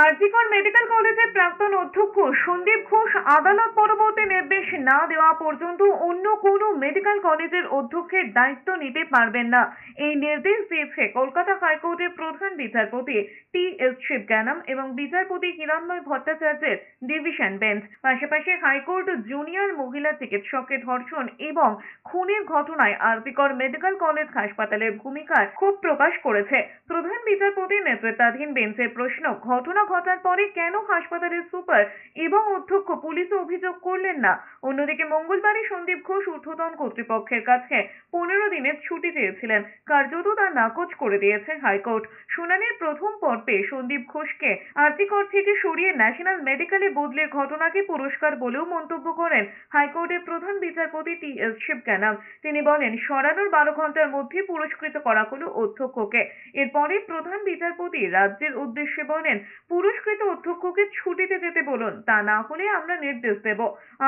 RG Kar medical কলেজের প্রাক্তন অধ্যক্ষ সন্দীপ ঘোষ আদালত পরবর্তী নির্দেশ না দেওয়া পর্যন্ত অন্য কোনো মেডিকেল কলেজের অধ্যক্ষের দায়িত্ব নিতে পারবেন না। এই নির্দেশ দিয়েছে কলকাতা হাইকোর্টের প্রধান বিচারপতি টি.এস. শিবজ্ঞানম এবং বিচারপতি হিরণময় ভট্টাচার্যের ডিভিশন বেঞ্চ। পাশাপাশি হাইকোর্ট জুনিয়র মহিলা চিকিৎসকের ধর্ষণ এবং খুনের ঘটনায় আরজিকর মেডিকেল কলেজ হাসপাতালের ভূমিকার ক্ষোভ প্রকাশ করেছে। প্রধান বিচারপতির নেতৃত্বাধীন বেঞ্চের প্রশ্ন, ঘটনা ঘটার পরে কেন হাসপাতালের সুপার এবং অধ্যক্ষ পুলিশে অভিযোগ করলেন না? অন্যদিকে মঙ্গলবারই সন্দীপ ঘোষ ঊর্ধ্বতন কর্তৃপক্ষের কাছে 15 দিনের ছুটি চেয়েছিলেন, কার্যত তা নাকচ করে দিয়েছে হাইকোর্ট। শুনানির প্রথম পর্বে সন্দীপ ঘোষকে আরজিকর থেকে সরিয়ে ন্যাশনাল মেডিকেলে বদলের ঘটনাকে পুরস্কার বলেও মন্তব্য করেন হাইকোর্টের প্রধান বিচারপতি টি.এস. শিবজ্ঞানম। তিনি বলেন, সরানোর 12 ঘন্টার মধ্যে পুরস্কৃত করা হলো অধ্যক্ষকে। এরপরে প্রধান বিচারপতি রাজ্যের উদ্দেশ্যে বলেন, পুরস্কৃত অধ্যক্ষকে ছুটিতে যেতে বলুন, তা না হলে আমরা নির্দেশ দেব।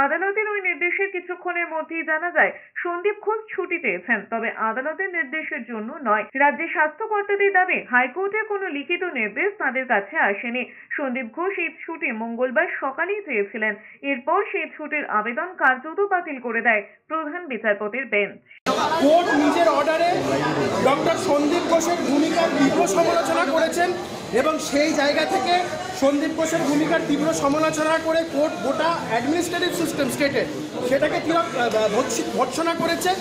আদালতের ওই নির্দেশের কিছুক্ষণের মধ্যেই জানা যায় সন্দীপ ঘোষ ছুটি পেয়েছেন, তবে আদালতের নির্দেশের জন্য নয়। রাজ্যের স্বাস্থ্য কর্তাদের দাবি, হাইকোর্টের কোনো লিখিত নির্দেশ তাদের কাছে আসেনি। সন্দীপ ঘোষ এই ছুটি মঙ্গলবার সকালেই চেয়েছিলেন। এরপর সেই ছুটির আবেদন কার্যত বাতিল করে দেয় প্রধান বিচারপতির বেঞ্চ। কোর্ট নিজের অর্ডারে ডক্টর সন্দীপ ঘোষের ভূমিকার তীব্র সমালোচনা করেছেন এবং সেই জায়গা থেকে সন্দীপ ঘোষের ভূমিকার তীব্র সমালোচনা করে কোর্ট গোটা অ্যাডমিনিস্ট্রেটিভ সিস্টেম স্টেটের সেটাকে ভৎসনা করেছে।